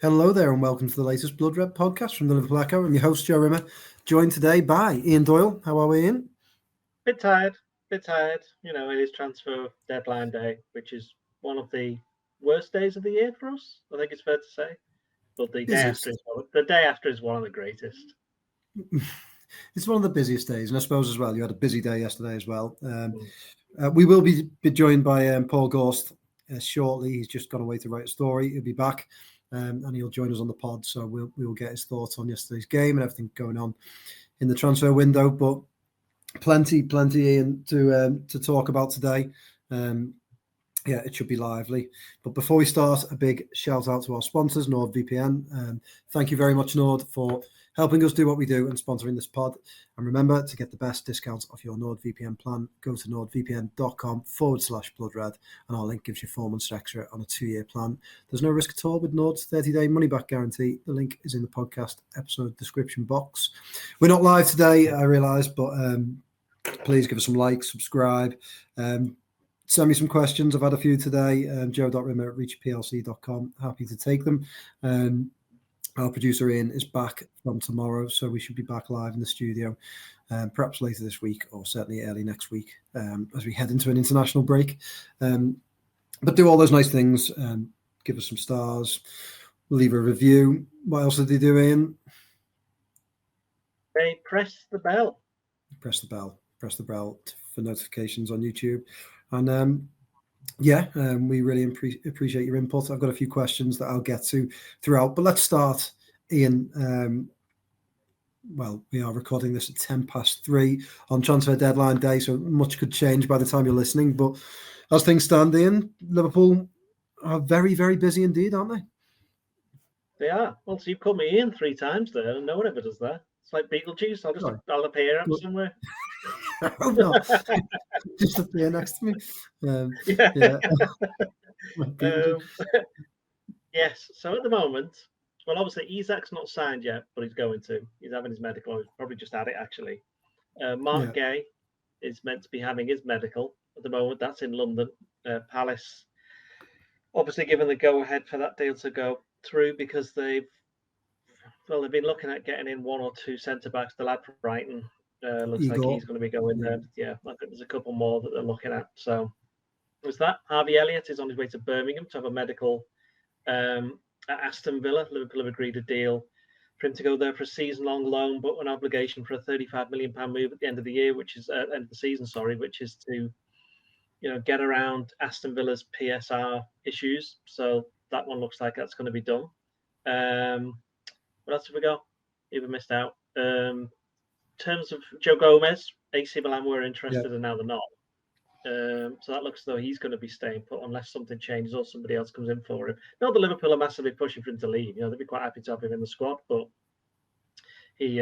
Hello there and welcome to the latest Blood Red podcast from the Liverpool Echo. I'm your host, Joe Rimmer, joined today by Ian Doyle. How are we, Ian? Bit tired. You know, it is transfer deadline day, which is one of the worst days of the year for us. I think it's fair to say. But the day after is one of the greatest. It's one of the busiest days, and I suppose as well, you had a busy day yesterday as well. We will be joined by Paul Gorst shortly. He's just gone away to write a story. He'll be back. And he'll join us on the pod, so we'll get his thoughts on yesterday's game and everything going on in the transfer window. But plenty, Ian, to talk about today. It should be lively. But before we start, a big shout out to our sponsors, NordVPN. Thank you very much, Nord, for helping us do what we do and sponsoring this pod. And remember, to get the best discounts off your NordVPN plan, go to nordvpn.com/bloodred, and our link gives you 4 months extra on a 2-year plan. There's no risk at all with Nord's 30-day money-back guarantee. The link is in the podcast episode description box. We're not live today, I realise, but please give us some likes, subscribe. Send me some questions. I've had a few today. joe.rimmer@reachplc.com. Happy to take them. Our producer Ian is back from tomorrow, so we should be back live in the studio, perhaps later this week or certainly early next week as we head into an international break. But do all those nice things. Give us some stars. Leave a review. What else did they do, Ian? They press the bell. Press the bell for notifications on YouTube. And we really appreciate your input. I've got a few questions that I'll get to throughout, but let's start, Ian. We are recording this at 3:10 on transfer deadline day, so much could change by the time you're listening. But as things stand, Ian, Liverpool are very, very busy indeed, aren't they? They are. Well, so you've called me Ian 3 times there, and no one ever does that. It's like Beetlejuice. I'll appear up somewhere. Oh, no. Just appear next to me. Yes. So at the moment, well, obviously Isak's not signed yet, but he's going to. He's having his medical. He's probably just had it actually. Marc Guehi is meant to be having his medical at the moment. That's in London. Palace, obviously, given the go ahead for that deal to go through because they've been looking at getting in 1 or 2 centre backs. The lad from Brighton. Looks like he's going to be going there. Yeah, I think there's a couple more that they're looking at. So was that. Harvey Elliott is on his way to Birmingham to have a medical at Aston Villa. Liverpool have agreed a deal for him to go there for a season-long loan, but an obligation for a £35 million move at the end of the year, which is end of the season, which is to get around Aston Villa's PSR issues. So that one looks like that's going to be done. What else have we got? Even missed out. In terms of Joe Gomez, AC Milan were interested and now they're not. So that looks as though he's going to be staying put unless something changes or somebody else comes in for him. Not that Liverpool are massively pushing for him to leave. They'd be quite happy to have him in the squad, but he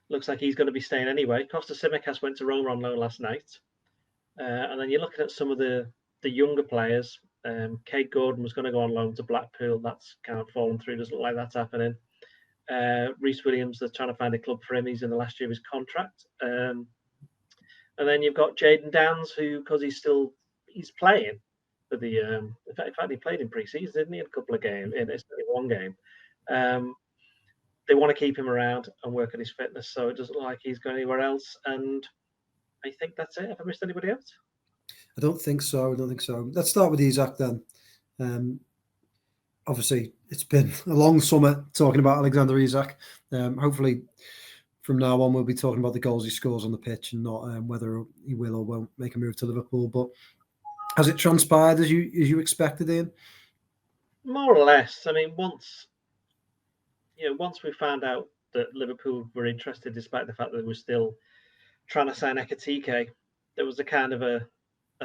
looks like he's going to be staying anyway. Costa Simicas went to Roma on loan last night. And then you're looking at some of the younger players. Kate Gordon was going to go on loan to Blackpool. That's kind of fallen through. Doesn't look like that's happening. Reece Williams, they're trying to find a club for him. He's in the last year of his contract. And then you've got Jayden Downs, who, because he's playing for the. In fact, he played in pre-season, didn't he? In a couple of games, in one game. They want to keep him around and work on his fitness, so it doesn't look like he's going anywhere else. And I think that's it. Have I missed anybody else? I don't think so. Let's start with Isak then. Obviously, it's been a long summer talking about Alexander Isak. Hopefully, from now on, we'll be talking about the goals he scores on the pitch and not whether he will or won't make a move to Liverpool. But has it transpired as you expected, Ian? More or less. I mean, once we found out that Liverpool were interested, despite the fact that they were still trying to sign Ekitike, there was a kind of a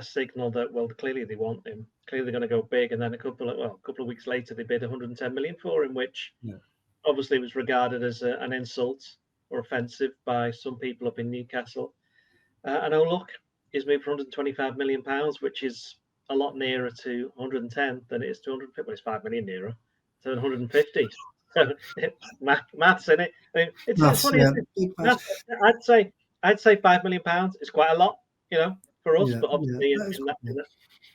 signal that, well, clearly they want him. Clearly they're going to go big. And then a couple of weeks later, they bid 110 million for him, which obviously was regarded as an insult or offensive by some people up in Newcastle. And look, he's moved for 125 million pounds, which is a lot nearer to 110 than it is to 150. Well, it's 5 million nearer to 150. Maths in it. I mean, it's funny. Yeah. I'd say 5 million pounds is quite a lot, for us. But obviously,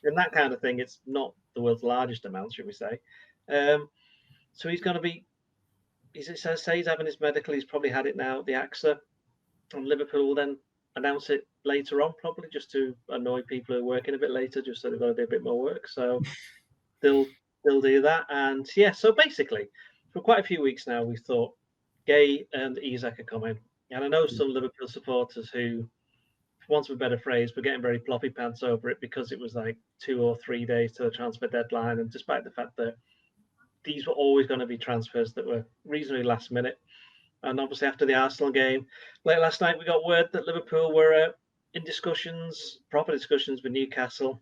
in that kind of thing, it's not the world's largest amount, should we say? So he's going to be. He says he's having his medical. He's probably had it now at the AXA, and Liverpool will then announce it later on, probably just to annoy people who are working a bit later, just so they've got to do a bit more work. So they'll do that, and yeah. So basically, for quite a few weeks now, we thought Guehi and Isak are coming, and I know some Liverpool supporters who, for want of a better phrase, were getting very floppy pants over it because it was like 2 or 3 days to the transfer deadline, and despite the fact that these were always going to be transfers that were reasonably last minute. And obviously, after the Arsenal game late last night, we got word that Liverpool were in discussions, proper discussions with Newcastle,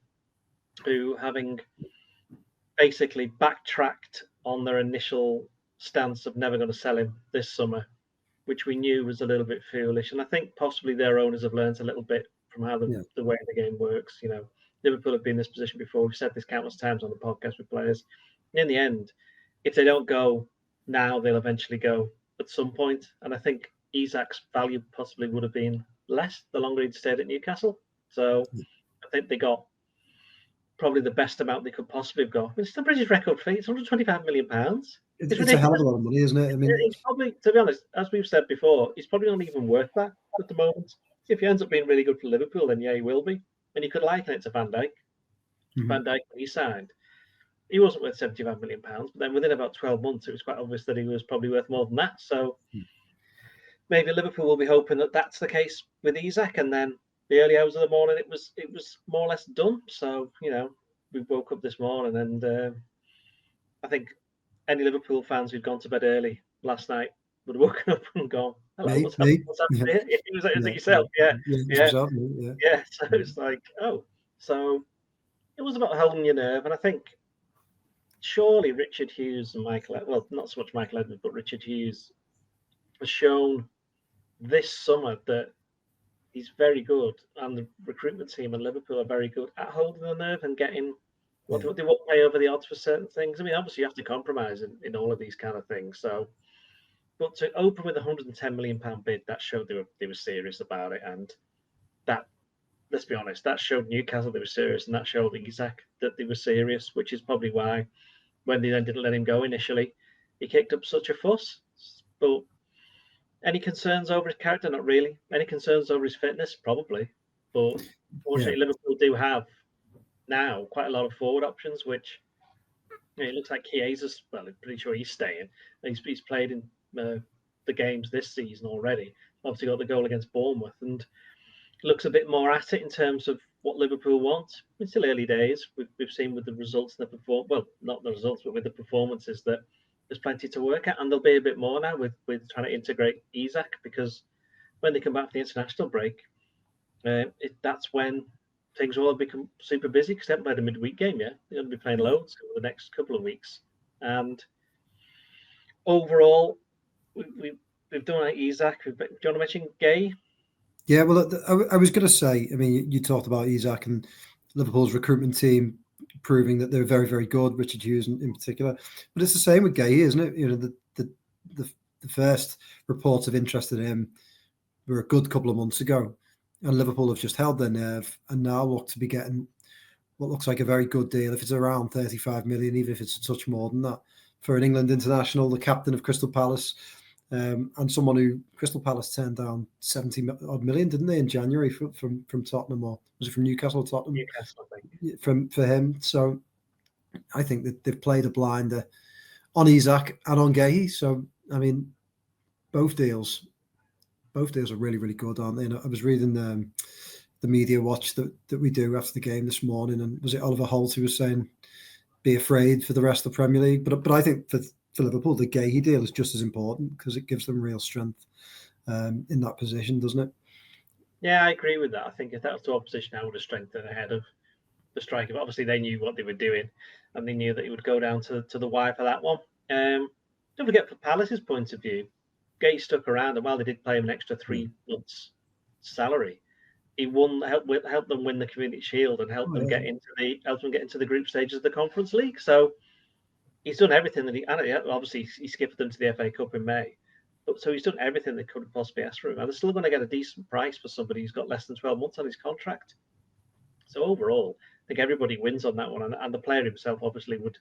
who, having basically backtracked on their initial stance of never going to sell him this summer, which we knew was a little bit foolish. And I think possibly their owners have learned a little bit from how the way the game works. You know, Liverpool have been in this position before. We've said this countless times on the podcast with players. In the end, if they don't go now, they'll eventually go at some point. And I think Isak's value possibly would have been less the longer he'd stayed at Newcastle. So I think they got probably the best amount they could possibly have got. It's the British record fee. It's £125 million. It's a hell of a lot of money, isn't it? I mean, he's probably, to be honest, as we've said before, he's probably not even worth that at the moment. If he ends up being really good for Liverpool, then yeah, he will be. And you could liken it to Van Dijk. Van Dijk, when he signed, he wasn't worth £75 million, but then within about 12 months, it was quite obvious that he was probably worth more than that. So maybe Liverpool will be hoping that that's the case with Isak, and then the early hours of the morning, it was more or less done. So, you know, we woke up this morning, and I think any Liverpool fans who'd gone to bed early last night would have woken up and gone, "Hello, what's happening?" Is it yourself? Yeah. So it's like, oh, so it was about holding your nerve, and I think surely Richard Hughes and well, not so much Michael Edwards, but Richard Hughes has shown this summer that he's very good, and the recruitment team and Liverpool are very good at holding the nerve and getting. They won't pay over the odds for certain things. I mean, obviously, you have to compromise in all of these kind of things. So, but to open with a £110 million bid, that showed they were serious about it, and that, let's be honest, that showed Newcastle they were serious, and that showed Isak that they were serious, which is probably why when they then didn't let him go initially, he kicked up such a fuss. But any concerns over his character? Not really. Any concerns over his fitness? Probably. But fortunately, Liverpool do have now quite a lot of forward options, which it looks like Guehi's, well, I'm pretty sure he's staying. He's played in the games this season already. Obviously got the goal against Bournemouth, and looks a bit more at it in terms of what Liverpool want. It's still early days. We've seen with the results and well, not the results, but with the performances, that there's plenty to work at, and there'll be a bit more now with trying to integrate Isak, because when they come back from the international break, that's when things will become super busy, because they haven't played a midweek game yet. They're going to be playing loads over the next couple of weeks. And overall, we've done Isak. Do you want to mention Guehi? Yeah, well, I was going to say, I mean, you talked about Isak and Liverpool's recruitment team proving that they're very, very good, Richard Hughes in particular. But it's the same with Guehi, isn't it? You know, the first reports of interest in him were a good couple of months ago, and Liverpool have just held their nerve and now look to be getting what looks like a very good deal. If it's around 35 million, even if it's a touch more than that, for an England international, the captain of Crystal Palace, and someone who Crystal Palace turned down 70 odd million, didn't they, in January from Tottenham, or was it from Newcastle or Tottenham? Newcastle, I think. For him. So I think that they've played a blinder on Isak and on Guehi. So I mean, both deals are really, really good, aren't they? And I was reading the media watch that we do after the game this morning, and was it Oliver Holt who was saying, be afraid for the rest of the Premier League? But I think for Liverpool, the Guehi deal is just as important, because it gives them real strength in that position, doesn't it? Yeah, I agree with that. I think if that was the opposition, I would have strengthened ahead of the striker. But obviously, they knew what they were doing, and they knew that he would go down to the wire for that one. Don't forget, from Palace's point of view, Guehi stuck around, and while they did pay him an extra 3 months' salary, he helped them win the Community Shield and helped them get into the group stages of the Conference League. So he's done everything that obviously he skipped them to the FA Cup in May. So he's done everything they could have possibly asked for him, and they're still going to get a decent price for somebody who's got less than 12 months on his contract. So overall, I think everybody wins on that one, and the player himself obviously would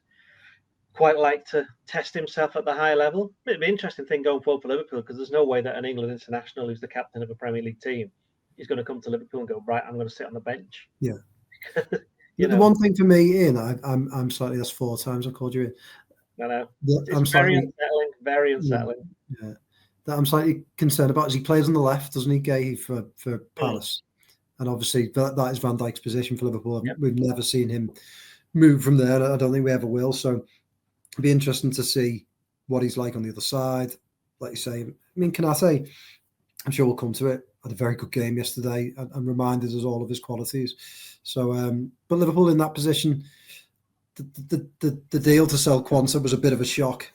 quite like to test himself at the high level. It'd be an interesting thing going forward for Liverpool, because there's no way that an England international who's the captain of a Premier League team is going to come to Liverpool and go, right, I'm going to sit on the bench. Yeah. The one thing for me, Ian, I'm slightly, that's 4 times I've called you in. I know. I'm very unsettling, very unsettling. Yeah. That I'm slightly concerned about is he plays on the left, doesn't he, Guehi, for Palace? And obviously that is Van Dijk's position for Liverpool. Yep. We've never seen him move from there. I don't think we ever will. So it'd be interesting to see what he's like on the other side. Like you say, I mean, Konate, I'm sure we'll come to it, had a very good game yesterday and reminded us all of his qualities. So, but Liverpool in that position, the deal to sell Quansah was a bit of a shock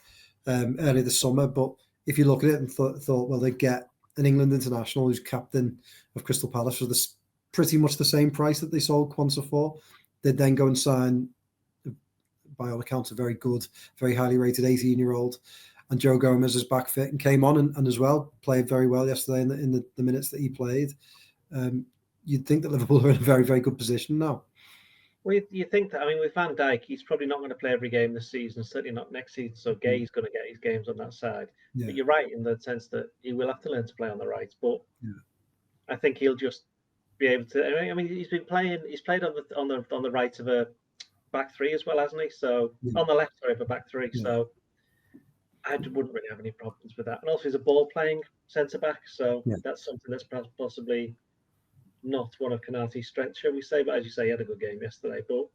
early this summer. But if you look at it and thought, well, they get an England international who's captain of Crystal Palace for this pretty much the same price that they sold Quansah for, they'd then go and sign, by all accounts, a very good, very highly rated 18-year-old. And Joe Gomez is back fit and came on and as well played very well yesterday in the minutes that he played. You'd think that Liverpool are in a very, very good position now. Well, you think that, I mean, with Van Dijk, he's probably not going to play every game this season, certainly not next season. So Guehi's going to get his games on that side. Yeah. But you're right in the sense that he will have to learn to play on the right. But I think he'll just be able to. I mean, he's played on the right of a back three as well, hasn't he? So on the left, sorry, of a back three. Yeah. So I wouldn't really have any problems with that. And also, he's a ball playing centre back, so that's something that's possibly not one of Konate's strengths, shall we say. But as you say, he had a good game yesterday. But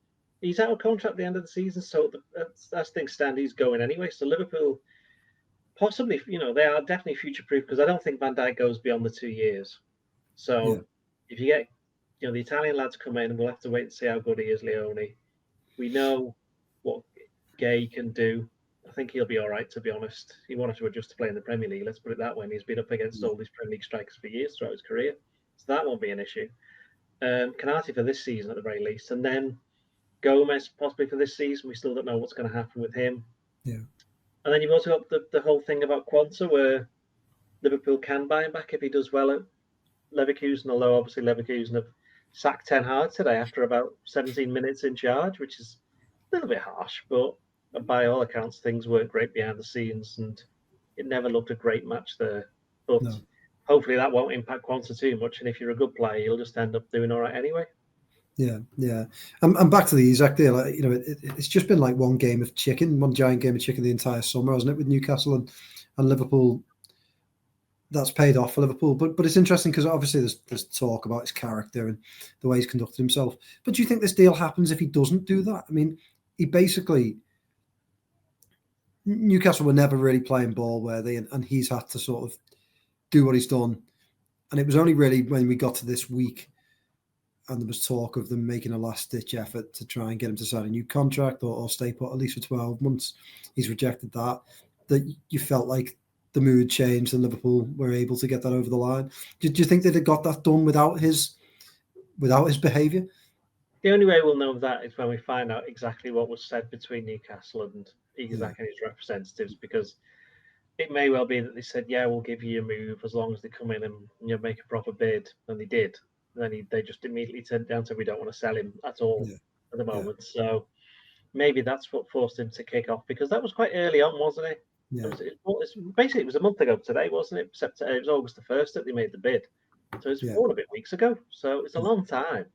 he's out of contract at the end of the season, so as things stand, he's going anyway. So Liverpool, possibly, they are definitely future-proof, because I don't think Van Dijk goes beyond the 2 years. So if you get, the Italian lads come in, and we'll have to wait and see how good he is, Leone. We know what Guehi can do. I think he'll be all right, to be honest. He wanted to adjust to play in the Premier League, let's put it that way. And he's been up against all these Premier League strikers for years throughout his career. So that won't be an issue. Konate for this season at the very least. And then Gomez possibly for this season. We still don't know what's going to happen with him. Yeah. And then you've also got the whole thing about Quansah, where Liverpool can buy him back if he does well at Leverkusen, although obviously Leverkusen have sacked Ten Hag today after about 17 minutes in charge, which is a little bit harsh, but by all accounts, things weren't great behind the scenes, and it never looked a great match there. But hopefully that won't impact Quansah too much, and if you're a good player, you'll just end up doing all right anyway. Yeah. And back to the Isak deal, it's just been like one giant game of chicken the entire summer, hasn't it, with Newcastle and Liverpool. That's paid off for Liverpool, but it's interesting because obviously there's talk about his character and the way he's conducted himself. But do you think this deal happens if he doesn't do that? I mean, Newcastle were never really playing ball worthy, and he's had to sort of do what he's done. And it was only really when we got to this week and there was talk of them making a last-ditch effort to try and get him to sign a new contract or stay put at least for 12 months. He's rejected that you felt like the mood changed and Liverpool were able to get that over the line. Do you think they'd have got that done without his behaviour? The only way we'll know that is when we find out exactly what was said between Newcastle and Isak and his representatives, because it may well be that they said, we'll give you a move as long as they come in and make a proper bid, and they did. And then they just immediately turned down, so we don't want to sell him at all at the moment. So maybe that's what forced him to kick off, because that was quite early on, wasn't it? Yeah. It was a month ago today, wasn't it? It was August the 1st that they made the bid. So it's 4 and a bit weeks ago. So it's a long time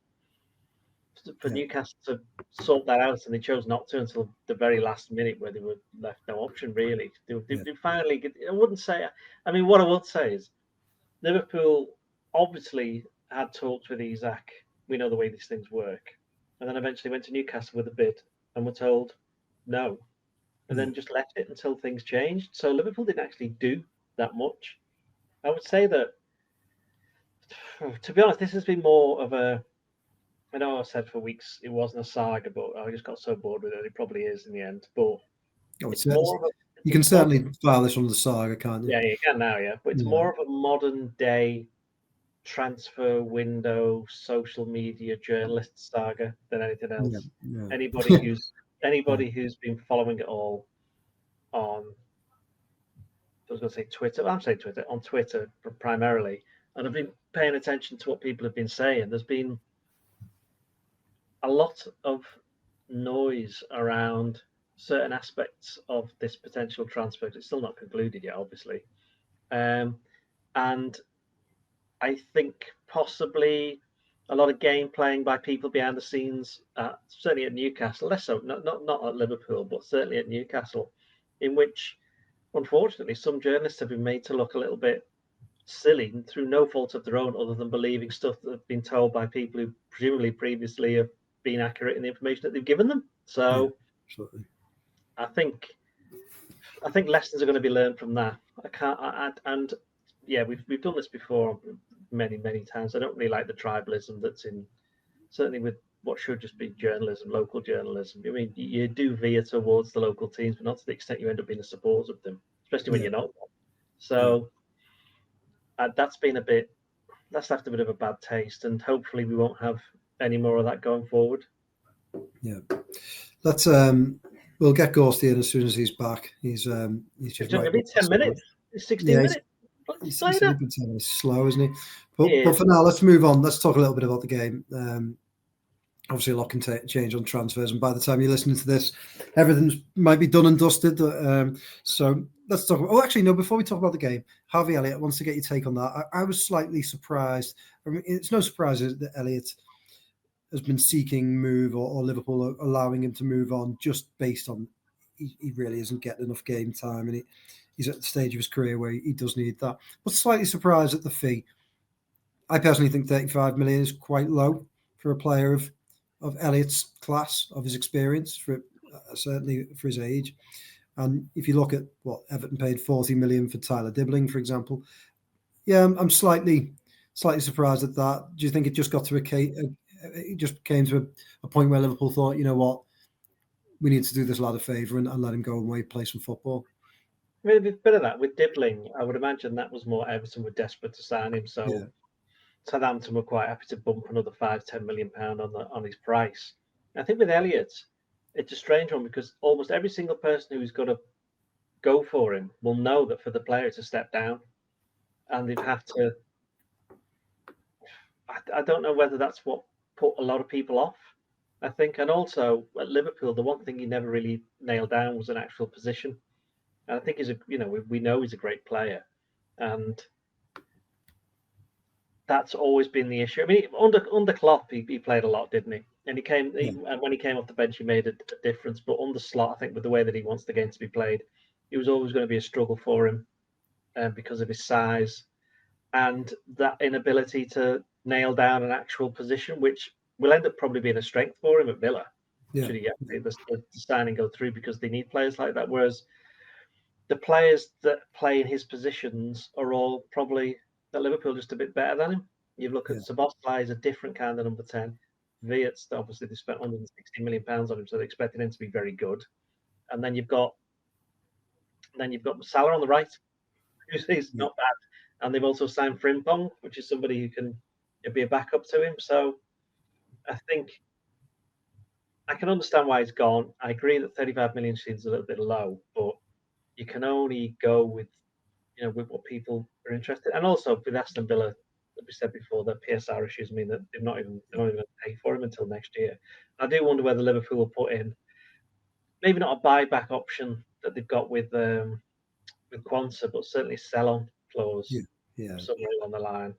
for Newcastle to sort that out, and they chose not to until the very last minute, where they were left no option, really. They finally get, I wouldn't say, I mean, what I would say is Liverpool obviously had talks with Isak. We know the way these things work. And then eventually went to Newcastle with a bid and were told no. And then just left it until things changed. So Liverpool didn't actually do that much. I would say that, to be honest, this has been more of I know I said for weeks it wasn't a saga, but I just got so bored with it. It probably is in the end. But you can certainly file this under the saga, can't you? Yeah, you can now, But it's more of a modern day transfer window, social media journalist saga than anything else. Anybody who's been following it all on, I was going to say Twitter. I'm saying Twitter, on Twitter primarily, and I've been paying attention to what people have been saying. There's been a lot of noise around certain aspects of this potential transfer. It's still not concluded yet, obviously. And I think possibly a lot of game playing by people behind the scenes, certainly at Newcastle, less so, not at Liverpool, but certainly at Newcastle, in which, unfortunately, some journalists have been made to look a little bit silly through no fault of their own, other than believing stuff that have been told by people who presumably previously have been accurate in the information that they've given them. So, absolutely. I think lessons are going to be learned from that. And yeah, we've done this before many times. I don't really like the tribalism that's in, certainly with what should just be journalism, local journalism. I mean, you do veer towards the local teams, but not to the extent you end up being a supporter of them, especially when you're not. So that's left a bit of a bad taste, and hopefully we won't have any more of that going forward. Yeah, let's we'll get Gorst in as soon as he's back. He's just maybe 10 minutes, 16 minutes. He's 10 minutes slow, isn't he? But for now, let's move on. Let's talk a little bit about the game. Obviously, a lot can change on transfers, and by the time you're listening to this, everything might be done and dusted. So let's talk. Actually, no. Before we talk about the game, Harvey Elliott wants to get your take on that. I was slightly surprised. I mean, it's no surprise that Elliott has been seeking move or Liverpool allowing him to move on just based on he really isn't getting enough game time, and he's at the stage of his career where he does need that. But slightly surprised at the fee. I personally think 35 million is quite low for a player of Elliott's class, of his experience, certainly for his age. And if you look at what Everton paid 40 million for Tyler Dibbling, for example, yeah, I'm slightly surprised at that. Do you think it just got to it just came to a point where Liverpool thought, you know what, we need to do this lad a favour and let him go away play some football? I mean, a bit of that with Dibbling, I would imagine that was more Everton were desperate to sign him, so Southampton were quite happy to bump another £5-10 million on his price. I think with Elliott, it's a strange one because almost every single person who's going to go for him will know that for the player to step down, and they'd have to. I don't know whether that's what put a lot of people off. I think, and also at Liverpool, the one thing he never really nailed down was an actual position. And I think we know he's a great player, and that's always been the issue. I mean, under Klopp, he played a lot, didn't he? And when he came off the bench, he made a difference. But under Slot, I think with the way that he wants the game to be played, it was always going to be a struggle for him because of his size and that inability to nail down an actual position, which will end up probably being a strength for him at Villa. Should he get the signing go through, because they need players like that. Whereas the players that play in his positions are all probably at Liverpool just a bit better than him. You look at Szoboszlai is a different kind of number 10. Wirtz, obviously they spent £160 million on him, so they expected him to be very good. And then you've got Salah on the right, who's not bad. And they've also signed Frimpong, which is somebody who can be a backup to him. So I think I can understand why he's gone. I agree that 35 million seems a little bit low, but you can only go with what people are interested in. And also with Aston Villa, like we said before, the PSR issues mean that they're not even going to pay for him until next year. I do wonder whether Liverpool will put in maybe not a buyback option that they've got with Quansah, but certainly sell-on clause somewhere along the line.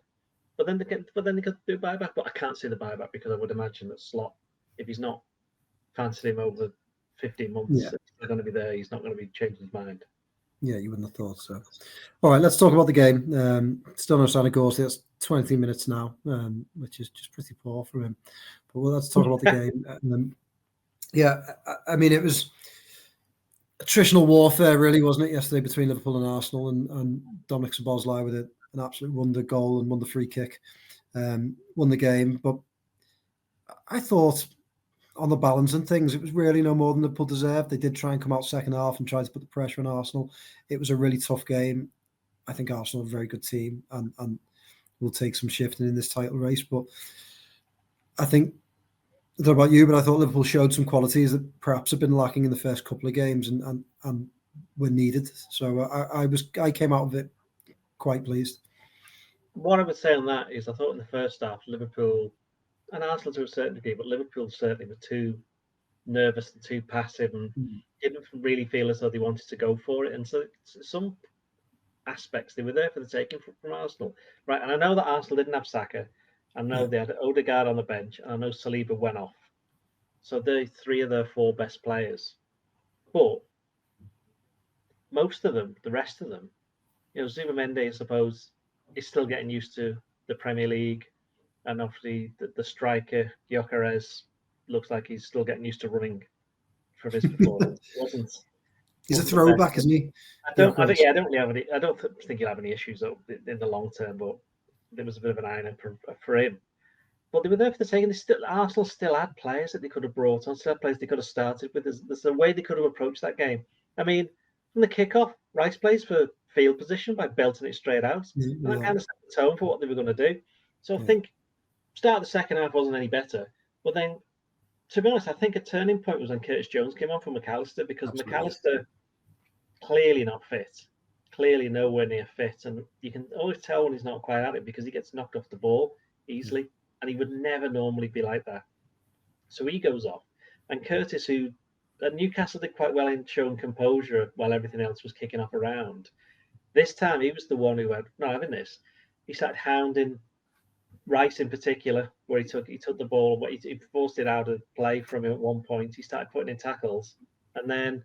But then they could do buyback. But I can't see the buyback because I would imagine that Slot, if he's not fancying him over 15 months, they're going to be there. He's not going to be changing his mind. Yeah, you wouldn't have thought so. All right, let's talk about the game. Still no sign of Gorst. It's 23 minutes now, which is just pretty poor for him. But let's talk about the game. I mean, it was attritional warfare, really, wasn't it, yesterday between Liverpool and Arsenal, and Dominic Szoboszlai with an absolute wonder goal and wonder free kick, won the game. But I thought, on the balance and things, it was really no more than Liverpool deserved. They did try and come out second half and try to put the pressure on Arsenal. It was a really tough game. I think Arsenal are a very good team and will take some shifting in this title race. But I think, I don't know about you, but I thought Liverpool showed some qualities that perhaps have been lacking in the first couple of games and were needed. So I came out of it quite pleased. What I would say on that is I thought in the first half, Liverpool and Arsenal to a certain degree, but Liverpool certainly were too nervous and too passive, and didn't really feel as though they wanted to go for it. And so some aspects they were there for the taking from Arsenal, right? And I know that Arsenal didn't have Saka. I know they had Odegaard on the bench, and I know Saliba went off. So they're 3 of their 4 best players. But most of them, the rest of them, Zubimendi, I suppose, is still getting used to the Premier League. And obviously the striker, Gyökeres, looks like he's still getting used to running from his performance. He's a throwback, isn't he? I don't really have any. I don't think he'll have any issues in the long term, but there was a bit of an iron for him. But they were there for the taking. Arsenal still had players that they could have brought on, still had players they could have started with. There's a way they could have approached that game. I mean, from the kickoff, Rice plays for field position by belting it straight out. And that kind of set the tone for what they were going to do. So I think start of the second half wasn't any better. But then, to be honest, I think a turning point was when Curtis Jones came on for McAllister, because McAllister clearly not fit, clearly nowhere near fit. And you can always tell when he's not quite at it because he gets knocked off the ball easily. And he would never normally be like that. So he goes off. And Curtis, who at Newcastle did quite well in showing composure while everything else was kicking off around, this time he was the one who went, no, having this. He started hounding Rice in particular, where he took the ball, but he forced it out of play from him at one point. He started putting in tackles. And then,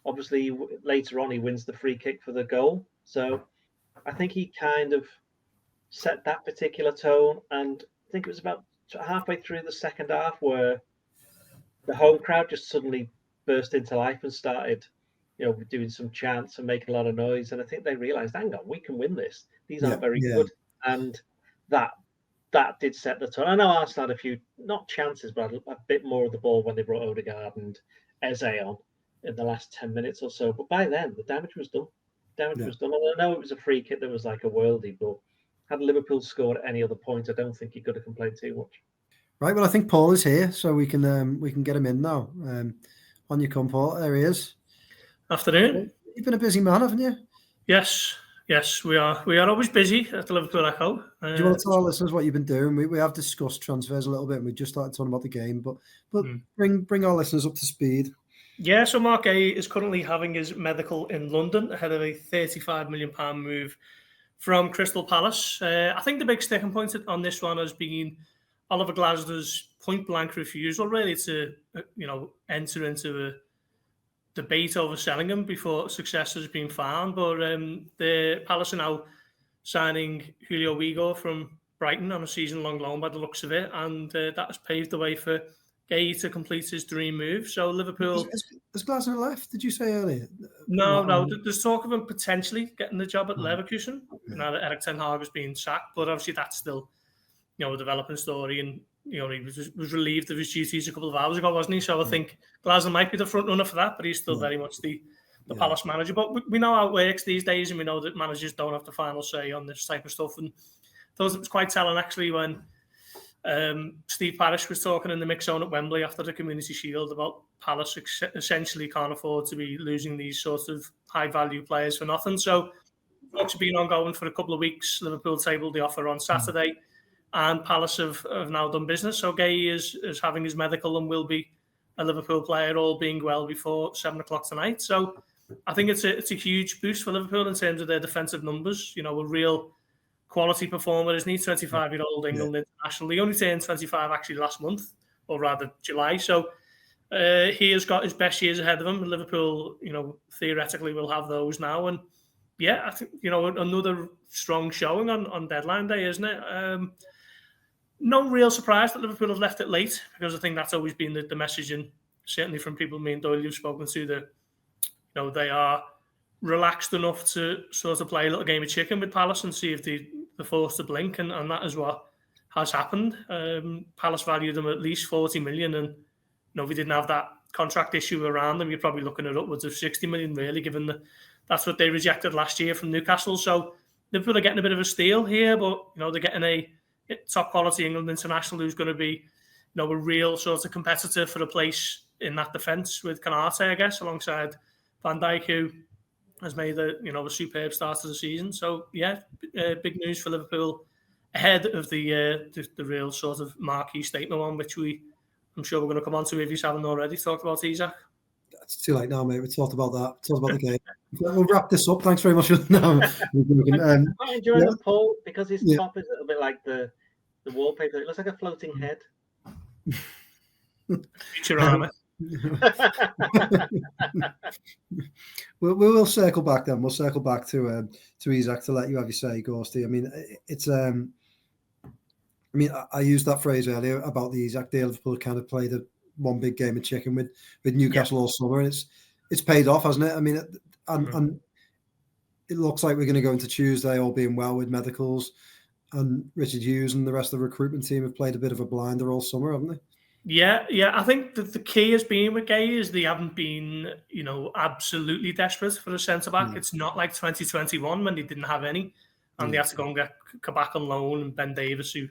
obviously, later on, he wins the free kick for the goal. So I think he kind of set that particular tone. And I think it was about halfway through the second half where the home crowd just suddenly burst into life and started, doing some chants and making a lot of noise. And I think they realised, hang on, we can win this. These aren't very good. And that did set the tone. I know Arsenal had a few, not chances, but a bit more of the ball when they brought Odegaard and Eze on in the last 10 minutes or so. But by then, the damage was done. And I know it was a free kick that was like a worldie, but had Liverpool scored at any other point, I don't think he could have complained too much. Right. Well, I think Paul is here, so we can get him in now. On you come, Paul. There he is. Afternoon. You've been a busy man, haven't you? Yes, we are. We are always busy at the Liverpool Echo. Do you want to tell our listeners what you've been doing? We have discussed transfers a little bit, and we just started talking about the game, but bring our listeners up to speed. Yeah, so Marc Guehi is currently having his medical in London ahead of a £35 million move from Crystal Palace. I think the big sticking point on this one has been Oliver Glasner's point-blank refusal, really, to enter into a debate over selling him before success has been found. But the Palace are now signing Julio Uyghur from Brighton on a season-long loan by the looks of it, and that has paved the way for Guehi to complete his dream move. So Liverpool... Has Glasner left, did you say earlier? No. There's talk of him potentially getting the job at Leverkusen, now that Erik ten Hag has been sacked, but obviously that's still a developing story, and he was relieved of his duties a couple of hours ago, wasn't he? So I think Glasner might be the front runner for that, but he's still very much the Palace manager. But we know how it works these days, and we know that managers don't have the final say on this type of stuff. And I thought it was quite telling, actually, when Steve Parish was talking in the mix zone at Wembley after the Community Shield about Palace essentially can't afford to be losing these sorts of high-value players for nothing. So talks have been ongoing for a couple of weeks. Liverpool tabled the offer on Saturday. And Palace have now done business. So Guehi is having his medical and will be a Liverpool player, all being well, before 7 o'clock tonight. So I think it's a huge boost for Liverpool in terms of their defensive numbers. A real quality performer, isn't he? 25-year-old England international. He only turned 25 actually last month, or rather July. So he has got his best years ahead of him. And Liverpool, theoretically will have those now. And yeah, I think, another strong showing on deadline day, isn't it? No real surprise that Liverpool have left it late, because I think that's always been the message, and certainly from people me and Doyle you've spoken to, that they are relaxed enough to sort of play a little game of chicken with Palace and see if they're forced to blink, and that is what has happened. Palace valued them at least 40 million, and if we didn't have that contract issue around them, you're probably looking at upwards of 60 million, really, given that's what they rejected last year from Newcastle. So Liverpool are getting a bit of a steal here, but they're getting a top quality England international who's going to be a real sort of competitor for a place in that defence with Canate, I guess, alongside Van Dijk, who has made a superb start to the season. So yeah, big news for Liverpool ahead of the real sort of marquee statement one, which we I'm sure we're going to come on to if you haven't already talked about Isak. It's too late now, mate. We talked about that. Talked about the game. We'll wrap this up. Thanks very much. No, I'm enjoying the poll because his top is a little bit like the wallpaper. It looks like a floating head. Futurama. We will circle back then. We'll circle back to Isak to let you have your say, Gorsty. I mean, it's I used that phrase earlier about the Isak deal. Liverpool kind of played one big game of chicken with Newcastle all summer, and it's paid off, hasn't it? I mean, and it looks like we're going to go into Tuesday all being well with medicals, and Richard Hughes and the rest of the recruitment team have played a bit of a blinder all summer, haven't they? Yeah. I think that the key has been with Guehi is they haven't been, absolutely desperate for a centre back. It's not like 2021 when they didn't have any, and they had to go and get Kabak on loan and Ben Davis, who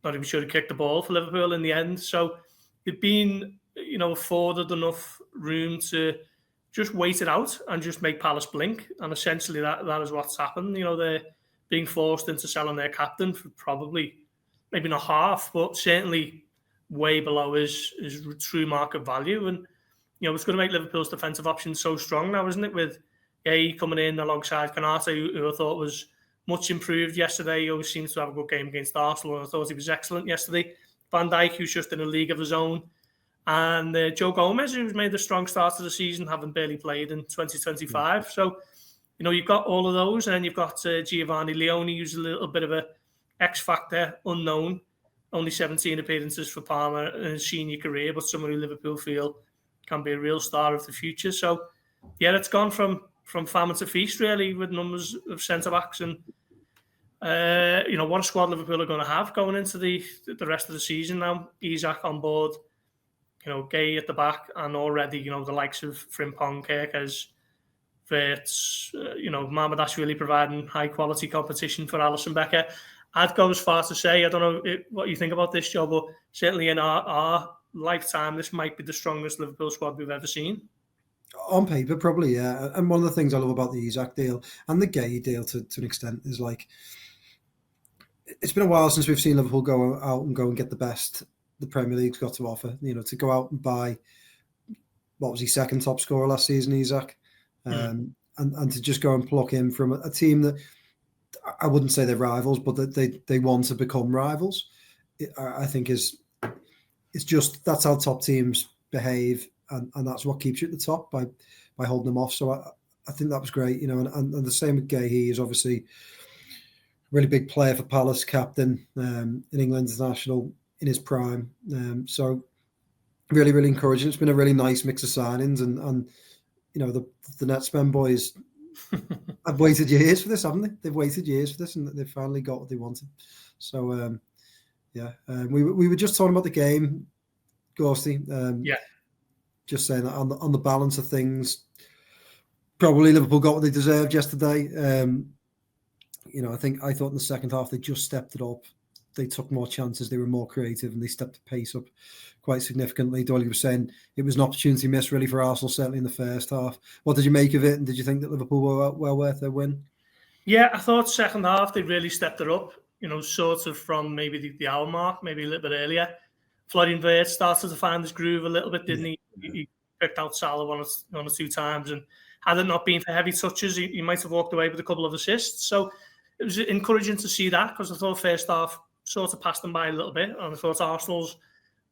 not even sure he kicked the ball for Liverpool in the end. So they've been, afforded enough room to just wait it out and just make Palace blink. And essentially that is what's happened. They're being forced into selling their captain for probably maybe not half, but certainly way below his true market value. And, it's going to make Liverpool's defensive options so strong now, isn't it? With Guehi coming in alongside Kanate, who I thought was much improved yesterday. He always seems to have a good game against Arsenal, and I thought he was excellent yesterday. Van Dijk, who's just in a league of his own. And Joe Gomez, who's made a strong start to the season, having barely played in 2025. So, you've got all of those, and then you've got Giovanni Leone, who's a little bit of a X-factor, unknown. Only 17 appearances for Parma in his senior career, but someone who Liverpool feel can be a real star of the future. So, yeah, it's gone from famine to feast, really, with numbers of centre-backs. And, what a squad Liverpool are going to have going into the rest of the season now. Isak on board, Guehi at the back, and already, the likes of Frimpong, Kerkez, Wirtz, Mamardashvili providing high-quality competition for Alisson Becker. I'd go as far to say, I don't know what you think about this, Joe, but certainly in our lifetime, this might be the strongest Liverpool squad we've ever seen. On paper, probably, yeah. And one of the things I love about the Isak deal and the Guehi deal to an extent is like, it's been a while since we've seen Liverpool go out and get the best the Premier League's got to offer. To go out and buy, what was he, second top scorer last season, Isak? And to just go and pluck him from a team that, I wouldn't say they're rivals, but that they want to become rivals. I think it's just, that's how top teams behave. And that's what keeps you at the top by holding them off. So I think that was great, and the same with Guehi. He is obviously a really big player for Palace, captain in England international in his prime. So really, really encouraging. It's been a really nice mix of signings, and the Netsmen boys have waited years for this, haven't they? They've waited years for this, and they've finally got what they wanted. So we were just talking about the game, Gorsty. Just saying that on the balance of things, probably Liverpool got what they deserved yesterday. I thought in the second half they just stepped it up. They took more chances. They were more creative, and they stepped the pace up quite significantly. Doyle was saying it was an opportunity missed really for Arsenal, certainly in the first half. What did you make of it? And did you think that Liverpool were well worth their win? Yeah, I thought second half they really stepped it up. Sort of from maybe the hour mark, maybe a little bit earlier. Florian Wirtz started to find his groove a little bit, didn't he? He picked out Salah one or two times, and had it not been for heavy touches, he might have walked away with a couple of assists. So it was encouraging to see that, because I thought first half sort of passed them by a little bit, and I thought Arsenal's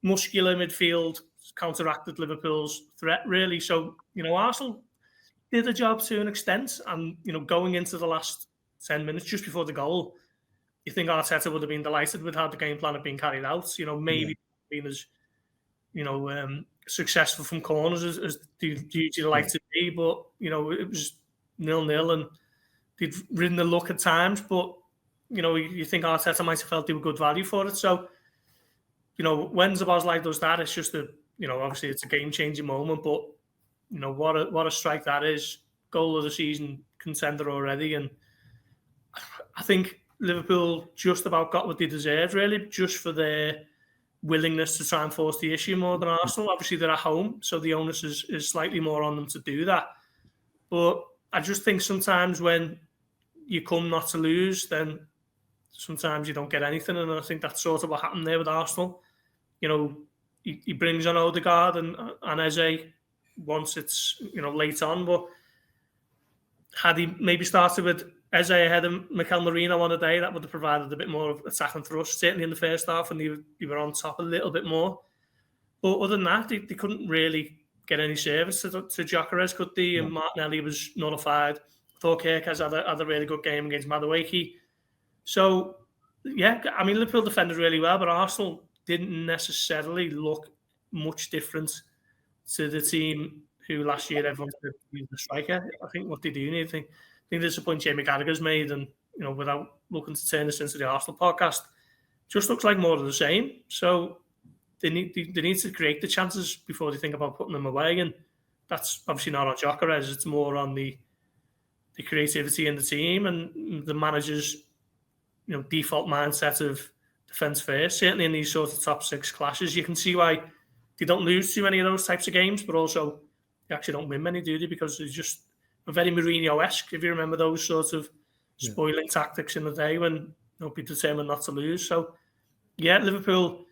muscular midfield counteracted Liverpool's threat, really. So, Arsenal did the job to an extent, and, going into the last 10 minutes, just before the goal, you think Arteta would have been delighted with how the game plan had been carried out. Maybe being as, successful from corners as they usually like to be, but, it was 0-0, and they'd ridden the luck at times, but, you think Arteta might have felt they were good value for it. So, when Szoboszlai does that, it's just obviously it's a game-changing moment, but, what a strike that is. Goal of the season contender already, and I think Liverpool just about got what they deserved, really, just for their willingness to try and force the issue more than Arsenal. Obviously, they're at home, so the onus is slightly more on them to do that. But I just think sometimes when you come not to lose, then sometimes you don't get anything, and I think that's sort of what happened there with Arsenal. he brings on Odegaard and Eze once it's late on. But had he maybe started with Eze ahead of Mikel Merino on a day, that would have provided a bit more of attack and thrust, certainly in the first half, and they were on top a little bit more. But other than that, they couldn't really get any service to Gyökeres, could they? And Martinelli was nullified. I thought Kirk had a really good game against Madueke. So, yeah, I mean, Liverpool defended really well, but Arsenal didn't necessarily look much different to the team who last year everyone said was the striker. I think what they do need, I think there's a point Jamie Carragher's made, and without looking to turn this into the Arsenal podcast, just looks like more of the same. So they need to create the chances before they think about putting them away, and that's obviously not on Gyökeres. It's more on the creativity in the team and the manager's default mindset of defence first. Certainly in these sort of top six clashes, you can see why they don't lose too many of those types of games, but also they actually don't win many, do they? Because it's just very Mourinho-esque, if you remember those sorts of spoiling tactics in the day when be determined not to lose. So, yeah, Liverpool,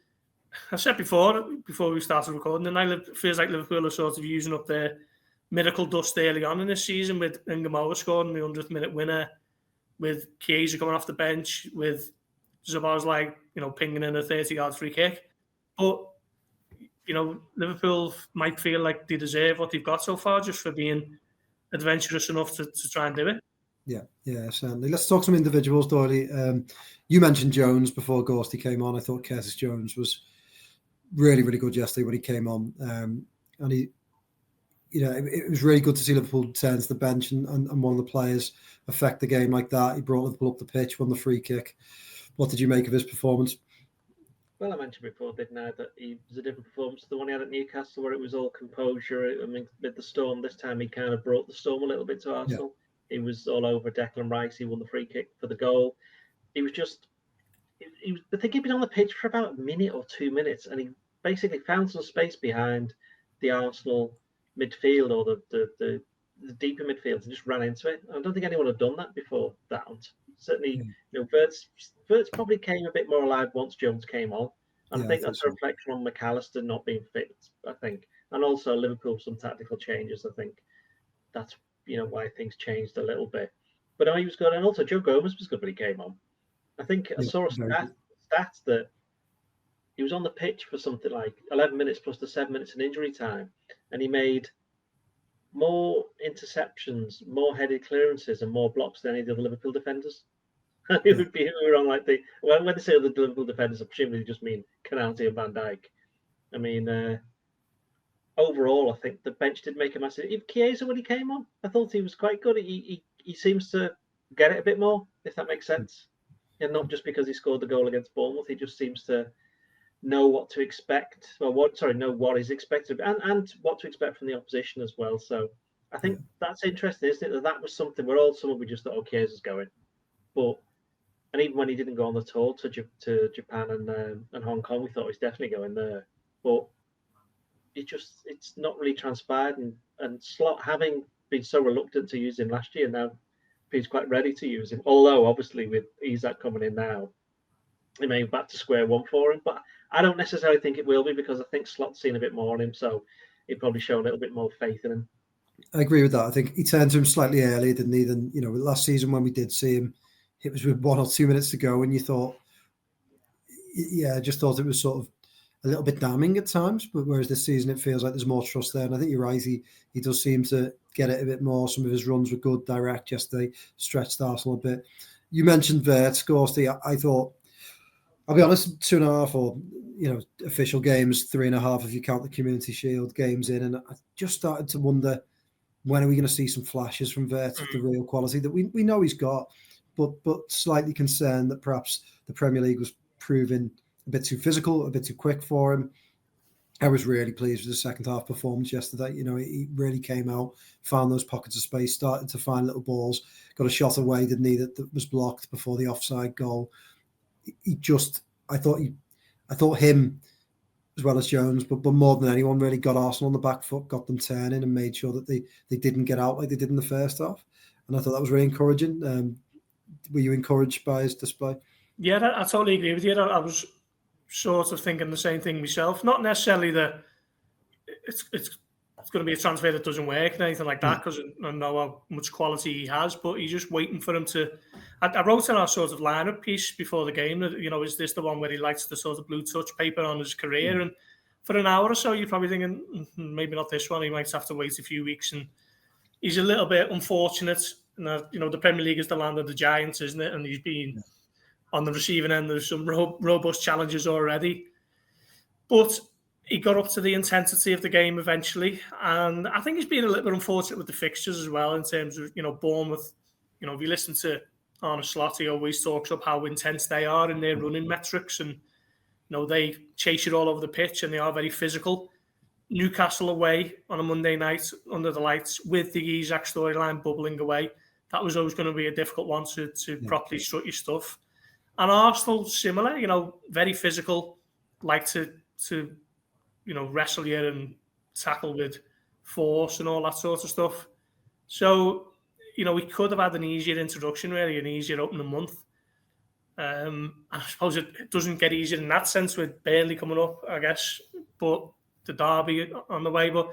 I said before we started recording, and it feels like Liverpool are sort of using up their miracle dust early on in this season, with Ngamoa scoring the 100th minute winner, with Chiesa coming off the bench, with Szoboszlai, pinging in a 30-yard free kick. But, Liverpool might feel like they deserve what they've got so far just for being adventurous enough to try and do it. Yeah, certainly. Let's talk some individuals, Doyle. You mentioned Jones before Gorsty came on. I thought Curtis Jones was really, really good yesterday when he came on. And he, it was really good to see Liverpool turn to the bench and one of the players affect the game like that. He brought Liverpool up the pitch, won the free kick. What did you make of his performance? Well, I mentioned before, didn't I, that he was a different performance to the one he had at Newcastle, where it was all composure. I mean, with the Storm, this time he kind of brought the Storm a little bit to Arsenal. Yeah. He was all over Declan Rice. He won the free kick for the goal. He was just, I think he'd been on the pitch for about a minute or 2 minutes, and he basically found some space behind the Arsenal midfield or the deeper midfield and just ran into it. I don't think anyone had done that before that. Certainly, Verts probably came a bit more alive once Jones came on. And I think that's a reflection on McAllister not being fit, I think. And also Liverpool, some tactical changes. I think that's, why things changed a little bit. But he was good. And also Joe Gomez was good when he came on. I think I saw a stat that he was on the pitch for something like 11 minutes plus the 7 minutes in injury time. And he made more interceptions, more headed clearances, and more blocks than any of the other Liverpool defenders. It would be who were on when they say the Liverpool defenders, I presume they just mean Canante and Van Dijk. I mean, overall, I think the bench did make a massive. If Chiesa, when he came on, I thought he was quite good. He seems to get it a bit more, if that makes sense. And not just because he scored the goal against Bournemouth, he just seems to know what to expect, know what is expected, and what to expect from the opposition as well. So I think that's interesting, isn't it? That was something where someone we just thought, okay, Chiesa's going, and even when he didn't go on the tour to Japan and Hong Kong, we thought he's definitely going there. But it's not really transpired, and Slot, having been so reluctant to use him last year, now he's quite ready to use him. Although obviously with Isak coming in now, it may be back to square one for him, but I don't necessarily think it will be, because I think Slot's seen a bit more on him, so he'd probably show a little bit more faith in him. I agree with that. I think he turned to him slightly earlier, didn't he? Than last season when we did see him, it was with 1 or 2 minutes to go, and you thought, I just thought it was sort of a little bit damning at times. But whereas this season, it feels like there's more trust there, and I think you're right. He does seem to get it a bit more. Some of his runs were good, direct yesterday, stretched Arsenal a bit. You mentioned Verts, Gorsty. I thought, I'll be honest, 2.5 or official games, 3.5 if you count the Community Shield games in, and I just started to wonder, when are we going to see some flashes from Verts of the real quality that we know he's got, but slightly concerned that perhaps the Premier League was proving a bit too physical, a bit too quick for him. I was really pleased with the second half performance yesterday. He really came out, found those pockets of space, started to find little balls, got a shot away, didn't he, that was blocked before the offside goal. I thought him, as well as Jones, but more than anyone, really got Arsenal on the back foot, got them turning, and made sure that they didn't get out like they did in the first half. And I thought that was really encouraging. Were you encouraged by his display? Yeah, I totally agree with you. I was sort of thinking the same thing myself. Not necessarily that it's going to be a transfer that doesn't work and anything like that, because I know how much quality he has, but he's just waiting for him to. I wrote in our sort of lineup piece before the game that, is this the one where he likes the sort of blue touch paper on his career? And for an hour or so, you're probably thinking, maybe not this one. He might have to wait a few weeks, and he's a little bit unfortunate. And the Premier League is the land of the giants, isn't it? And he's been on the receiving end of some robust challenges already, but he got up to the intensity of the game eventually, and I think he's been a little bit unfortunate with the fixtures as well in terms of, Bournemouth. If you listen to Arne Slot, he always talks up how intense they are in their running metrics, and they chase it all over the pitch and they are very physical. Newcastle away on a Monday night under the lights with the Isak storyline bubbling away, that was always going to be a difficult one to properly strut your stuff. And Arsenal, similar, very physical, like to wrestle you and tackle with force and all that sort of stuff. So, we could have had an easier introduction, really, an easier opening month. I suppose it doesn't get easier in that sense with Burnley coming up, I guess, but the derby on the way. But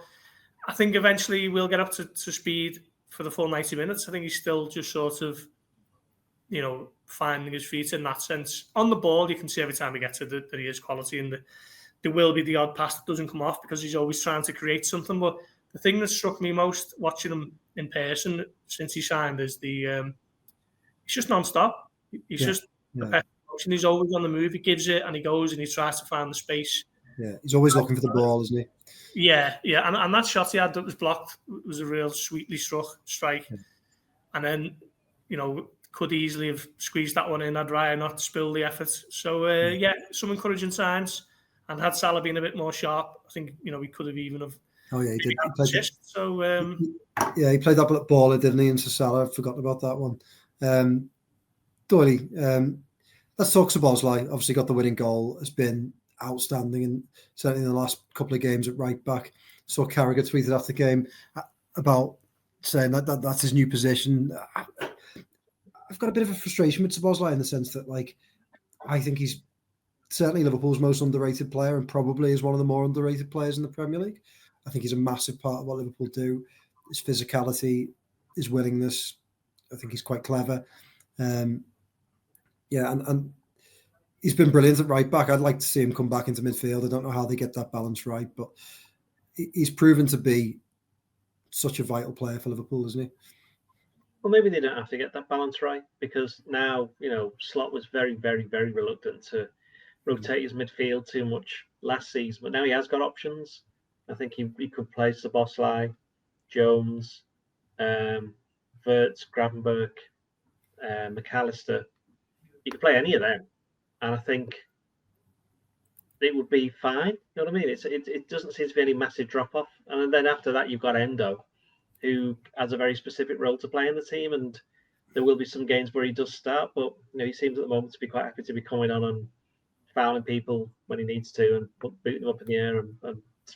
I think eventually we'll get up to speed for the full 90 minutes. I think he's still just sort of, finding his feet in that sense. On the ball, you can see every time he gets it that he is quality, and there will be the odd pass that doesn't come off because he's always trying to create something. But the thing that struck me most watching him in person since he signed is he's just non-stop. He's just motion. He's always on the move. He gives it and he goes and he tries to find the space. Yeah, he's always looking for the ball, isn't he? Yeah. And that shot he had that was blocked was a real sweetly struck strike. Yeah. And then, could easily have squeezed that one in. I'd rather not spill the effort. So, some encouraging signs. And had Salah been a bit more sharp, I think, we could have even have. Oh, yeah, he did. He he played that baller, didn't he, into Salah? I've forgotten about that one. Doyle, let's talk Szoboszlai. Obviously got the winning goal, has been outstanding, and certainly in the last couple of games at right back. Saw Carragher tweeted after the game about saying that's his new position. I've got a bit of a frustration with Szoboszlai in the sense that, I think he's certainly Liverpool's most underrated player and probably is one of the more underrated players in the Premier League. I think he's a massive part of what Liverpool do. His physicality, his willingness. I think he's quite clever. And he's been brilliant at right back. I'd like to see him come back into midfield. I don't know how they get that balance right, but he's proven to be such a vital player for Liverpool, isn't he? Well, maybe they don't have to get that balance right because now, Slot was very, very, very reluctant to rotate his midfield too much last season, but now he has got options. I think he could play Szoboszlai, Jones, Wirtz, Gravenberch, McAllister. You could play any of them, and I think it would be fine. You know what I mean? It doesn't seem to be any massive drop off, and then after that you've got Endo, who has a very specific role to play in the team, and there will be some games where he does start, but he seems at the moment to be quite happy to be coming on and fouling people when he needs to, and booting them up in the air and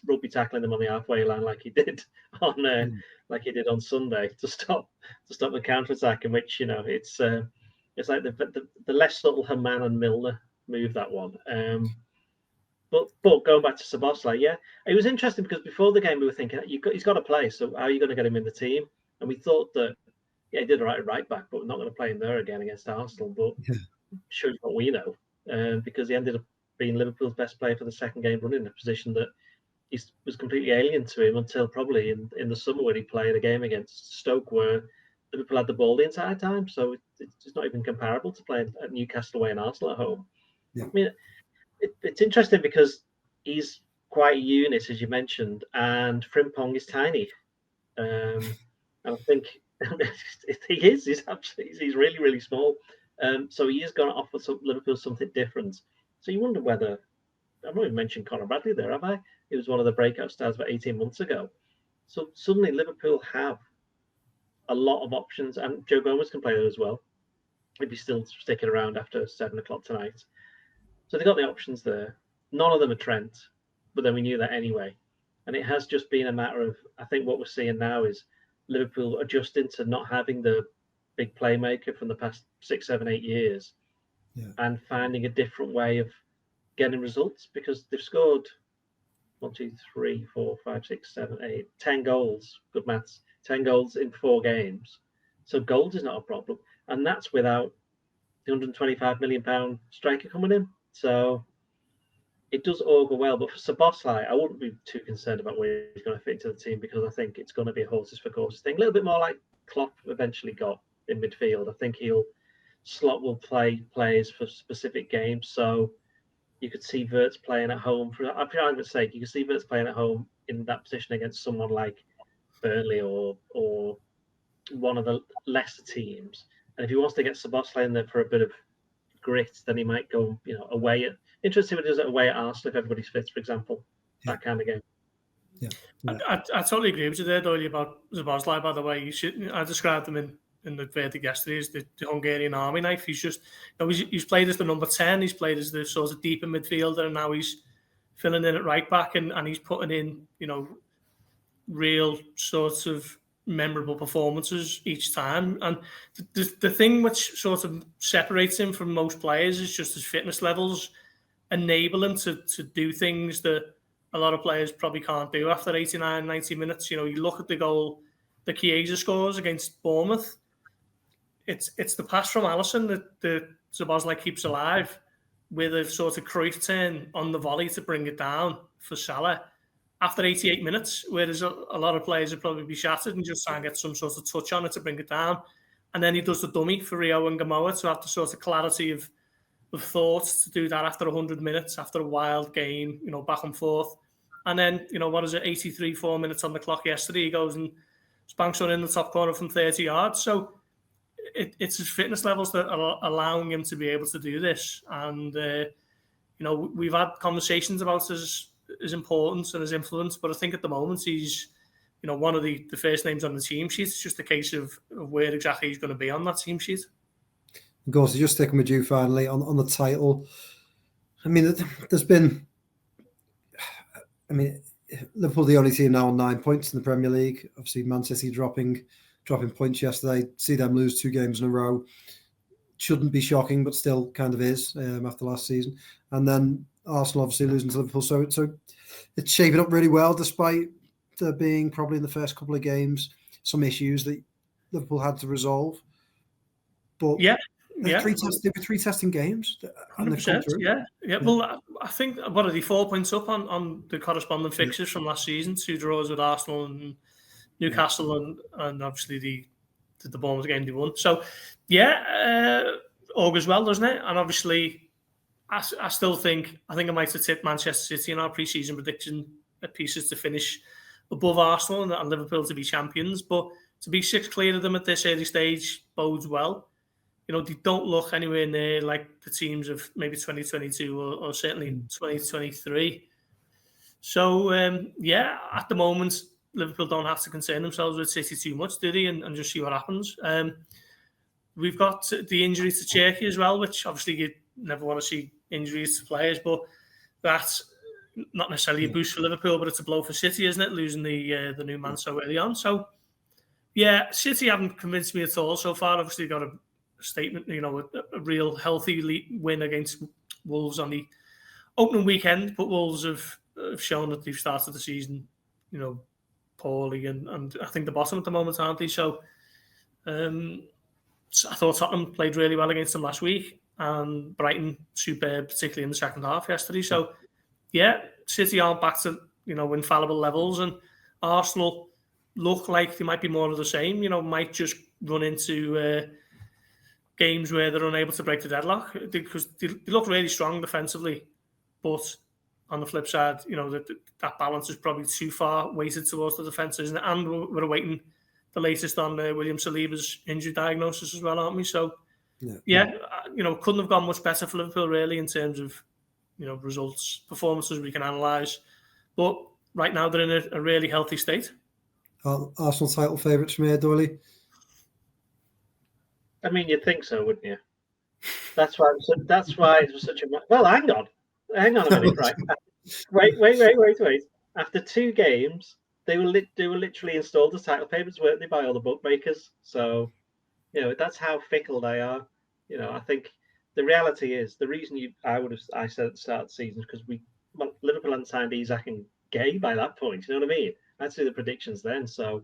rugby tackling them on the halfway line like he did on Sunday to stop the counter attack. In which it's like the less subtle Herman and Milner move, that one. But going back to Szoboszlai, it was interesting because before the game we were thinking he's got to play. So how are you going to get him in the team? And we thought that he did all right at right back, but we're not going to play him there again against Arsenal. But shows what we know, because he ended up being Liverpool's best player for the second game running, a position that was completely alien to him until probably in the summer when he played a game against Stoke where Liverpool had the ball the entire time. So it's not even comparable to playing at Newcastle away and Arsenal at home. Yeah. I mean, it's interesting because he's quite a unit, as you mentioned, and Frimpong is tiny. And I think he is. He's really, really small. So he is going to offer Liverpool something different. So you wonder whether, I've not even mentioned Conor Bradley there, have I? He was one of the breakout stars about 18 months ago. So suddenly Liverpool have a lot of options, and Joe Gomez can play there as well, if he's still sticking around after 7 o'clock tonight. So they've got the options there. None of them are Trent, but then we knew that anyway. And it has just been a matter of, I think what we're seeing now is Liverpool adjusting to not having the big playmaker from the past 6, 7, 8 years, and finding a different way of getting results because they've scored 1, 2, 3, 4, 5, 6, 7, 8, 10 goals. Good maths. 10 goals in 4 games. So goals is not a problem, and that's without the £125 million striker coming in. So it does augur well. But for Szoboszlai, I wouldn't be too concerned about where he's going to fit into the team because I think it's going to be a horses for courses thing. A little bit more like Klopp eventually got in midfield. I think Slot will play players for specific games. So you could see Wirtz playing at home. For argument's sake, you could see Wirtz playing at home in that position against someone like Burnley or one of the lesser teams. And if he wants to get Szoboszlai in there for a bit of grit, then he might go, away. Interesting what he does it away at Arsenal if everybody's fit, for example. That kind of game. Yeah. I totally agree with you there, Doyle, about Szoboszlai, by the way. I described him in the verdict yesterday as the Hungarian army knife. He's just, he's played as the number 10, he's played as the sort of deeper midfielder, and now he's filling in at right back and he's putting in, real sorts of memorable performances each time. And the thing which sort of separates him from most players is just his fitness levels enable him to do things that a lot of players probably can't do after 89, 90 minutes. You look at the goal that Chiesa scores against Bournemouth. It's the pass from Alisson that Szoboszlai keeps alive with a sort of Cruyff turn on the volley to bring it down for Salah after 88 minutes, whereas a lot of players would probably be shattered and just try and get some sort of touch on it to bring it down. And then he does the dummy for Rio and Gamoa to have the sort of clarity of thoughts to do that after 100 minutes, after a wild game, back and forth. And then, 4 minutes on the clock yesterday, he goes and spanks one in the top corner from 30 yards. So it's his fitness levels that are allowing him to be able to do this. And, we've had conversations about his importance and his influence, but I think at the moment he's, one of the first names on the team sheet. It's just a case of where exactly he's going to be on that team sheet. Gorst, just sticking with you finally on the title. I mean, there's been, Liverpool the only team now on 9 points in the Premier League. Obviously, Man City dropping points yesterday. See them lose 2 games in a row. Shouldn't be shocking, but still kind of is after last season. And then Arsenal obviously losing to Liverpool. So it's shaping up really well, despite there being probably in the first couple of games some issues that Liverpool had to resolve. But yeah. There were 3 testing games. 100%, yeah. Well, I think, what are they, 4 points up on the corresponding fixtures from last season? 2 draws with Arsenal and Newcastle and obviously the Bournemouth game they won. So, augurs well, doesn't it? And obviously, I still think I might have tipped Manchester City in our pre-season prediction pieces to finish above Arsenal and Liverpool to be champions. But to be 6 clear of them at this early stage bodes well. They don't look anywhere near like the teams of maybe 2022 or certainly 2023. So, at the moment, Liverpool don't have to concern themselves with City too much, do they? And just see what happens. We've got the injury to Cherky as well, which obviously you never want to see injuries to players, but that's not necessarily a boost for Liverpool, but it's a blow for City, isn't it? Losing the new man so early on. So, City haven't convinced me at all so far. Obviously, got a statement, a real healthy win against Wolves on the opening weekend, but Wolves have shown that they've started the season, poorly, and I think the bottom at the moment, aren't they? So I thought Tottenham played really well against them last week, and Brighton superb, particularly in the second half yesterday. So City aren't back to infallible levels, and Arsenal look like they might be more of the same. Might just run into games where they're unable to break the deadlock because they look really strong defensively, but on the flip side, that balance is probably too far weighted towards the defence, isn't it? And we're awaiting the latest on William Saliba's injury diagnosis as well, aren't we? So, couldn't have gone much better for Liverpool really in terms of results, performances we can analyse, but right now they're in a really healthy state. Arsenal title favourites from here, Doyle? I mean, you'd think so, wouldn't you? That's why it was such a. Well, hang on a minute, right? Wait. After 2 games, they were literally installed as title favourites, weren't they, by all the bookmakers? So, that's how fickle they are. I think the reality is the reason I said at the start of the season is because Liverpool hadn't signed Isak and Guehi by that point. You know what I mean? I'd say the predictions then. So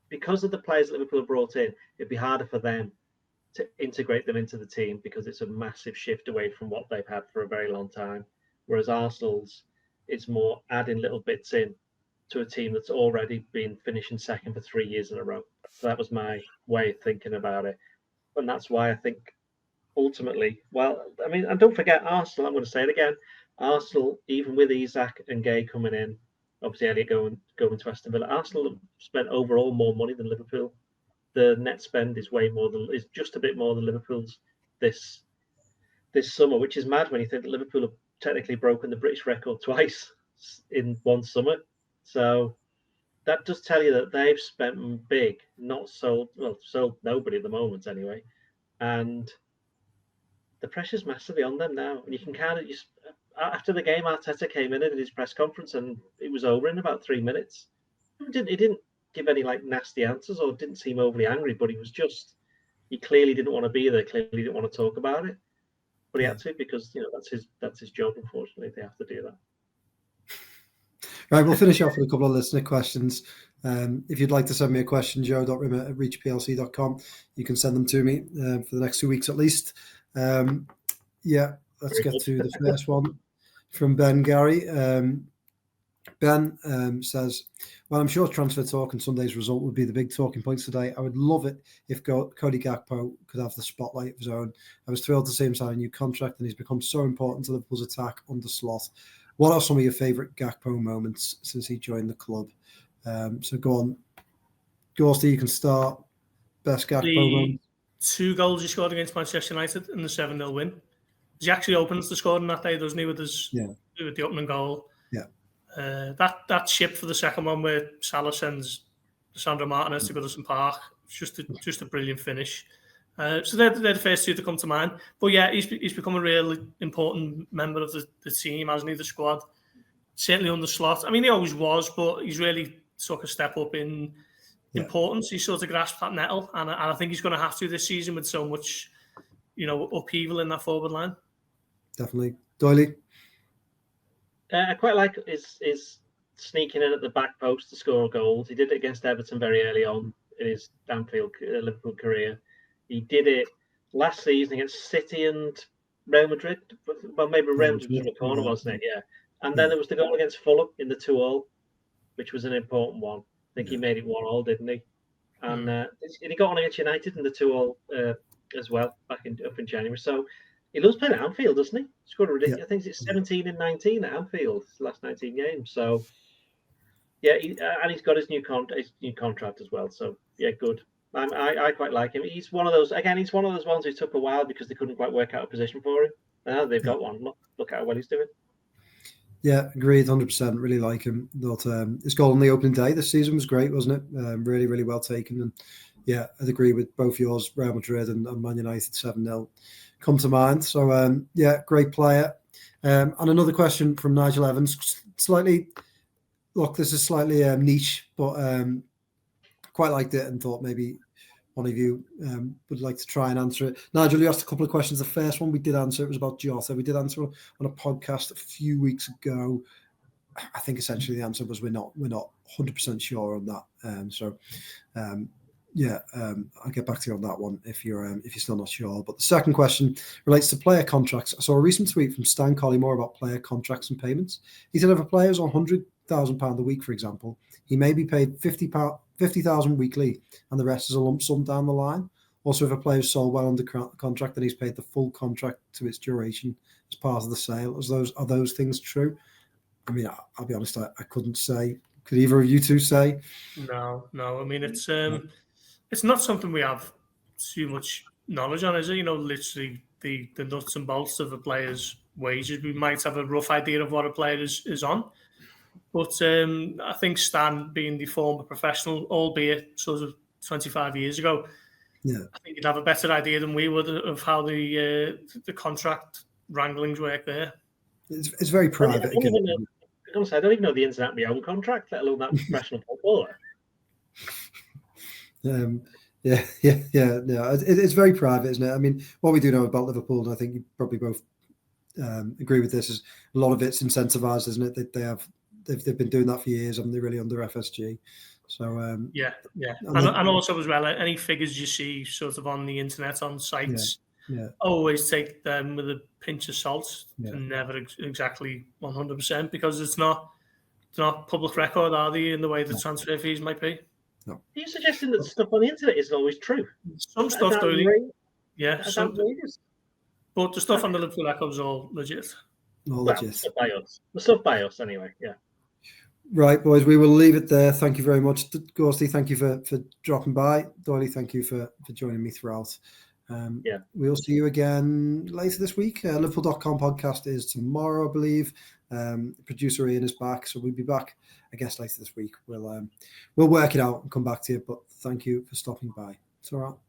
because of the players that Liverpool brought in, it'd be harder for them to integrate them into the team because it's a massive shift away from what they've had for a very long time. Whereas Arsenal's, it's more adding little bits in to a team that's already been finishing second for 3 years in a row. So that was my way of thinking about it. And that's why I think ultimately, and don't forget Arsenal, I'm going to say it again, Arsenal, even with Isak and Guehi coming in, obviously Elliott going to Aston Villa, Arsenal have spent overall more money than Liverpool. The net spend is just a bit more than Liverpool's this summer, which is mad when you think that Liverpool have technically broken the British record twice in one summer. So that does tell you that they've spent big, not sold nobody at the moment anyway. And the pressure's massively on them now. And you can kind of just, after the game, Arteta came in at his press conference and it was over in about 3 minutes. He didn't give any nasty answers or didn't seem overly angry, but he clearly didn't want to be there, clearly didn't want to talk about it. But he had to because that's his job, unfortunately. They have to do that. Right, we'll finish off with a couple of listener questions. If you'd like to send me a question, joe.rimmer@reachplc.com, you can send them to me for the next 2 weeks at least. Let's get to the first one from Ben Gary. Ben says, well, I'm sure transfer talk and Sunday's result would be the big talking points today. I would love it if Cody Gakpo could have the spotlight of his own. I was thrilled to see him sign a new contract and he's become so important to Liverpool's attack under Slot. What are some of your favourite Gakpo moments since he joined the club? So go on. Gorsty, you can start. Best Gakpo moment. 2 goals he scored against Manchester United in the 7-0 win. He actually opens the scoring that day, doesn't he, with the opening goal. Yeah. That ship for the second one where Salah sends Sandro Martinez to Goodison Park. It's just a brilliant finish. So they're the first 2 to come to mind. But yeah, he's become a really important member of the team, hasn't he, the squad. Certainly on the Slot. I mean, he always was, but he's really took a step up in importance. He sort of grasped that nettle, and I think he's going to have to this season with so much, upheaval in that forward line. Definitely. Doyle? I quite like his sneaking in at the back post to score goals. He did it against Everton very early on in his Anfield Liverpool career. He did it last season against City and Real Madrid. Well, maybe Real Madrid was in the corner, wasn't it? Yeah. And then there was the goal against Fulham in the 2-2, which was an important one. I think he made it 1-1, didn't he? And he got on against United in the 2-2 as well, up in January. So he loves playing at Anfield, doesn't he? Scored a ridiculous. I think it's 17 and 19 at Anfield, the last 19 games. So yeah, and he's got his new contract as well. So yeah, good. I quite like him. He's one of those ones who took a while because they couldn't quite work out a position for him. Now they've got one. Look how well he's doing. Yeah, agreed, 100%. Really like him. Thought his goal on the opening day this season was great, wasn't it? Really, really well taken. And yeah, I'd agree with both yours. Real Madrid and Man United 7-0 come to mind. So yeah, great player. And another question from Nigel Evans. This is slightly niche, but quite liked it and thought maybe one of you would like to try and answer it. Nigel, you asked a couple of questions. The first one we did answer, it was about Jota. We did answer on a podcast a few weeks ago. I think essentially the answer was we're not 100% sure on that. I'll get back to you on that one if you're still not sure. But the second question relates to player contracts. I saw a recent tweet from Stan Collymore about player contracts and payments. He said if a player's on £100,000 a week, for example, he may be paid £50,000 weekly, and the rest is a lump sum down the line. Also, if a player is sold well under contract, then he's paid the full contract to its duration as part of the sale. Are those things true? I mean, I'll be honest, I couldn't say. Could either of you two say? No. I mean, it's not something we have too much knowledge on, is it? Literally the nuts and bolts of a player's wages. We might have a rough idea of what a player is on. But I think Stan, being the former professional, albeit sort of 25 years ago, I think he'd have a better idea than we would of how the contract wranglings work there. It's very private. I don't even know the ins and outs of my own contract, let alone that professional footballer. Yeah. It's very private, isn't it? I mean, what we do know about Liverpool, and I think you probably both agree with this, is a lot of it's incentivized, isn't it? They've been doing that for years, haven't they? Really under FSG. So and also as well, any figures you see sort of on the internet on sites, always take them with a pinch of salt, and never exactly 100%, because it's not public record, are they, in the way the transfer fees might be? No. Are you suggesting that stuff on the internet isn't always true? Some stuff, Doyle. Yeah, but the stuff on the Liverpool Echo is all legit. Legit. The stuff by us, anyway. Yeah. Right, boys, we will leave it there. Thank you very much. Gorsty, thank you for dropping by. Doyle, thank you for joining me throughout. We'll see you again later this week. Liverpool.com podcast is tomorrow, I believe. Producer Ian is back, so we'll be back, I guess, later this week. We'll work it out and come back to you, but thank you for stopping by. It's all right.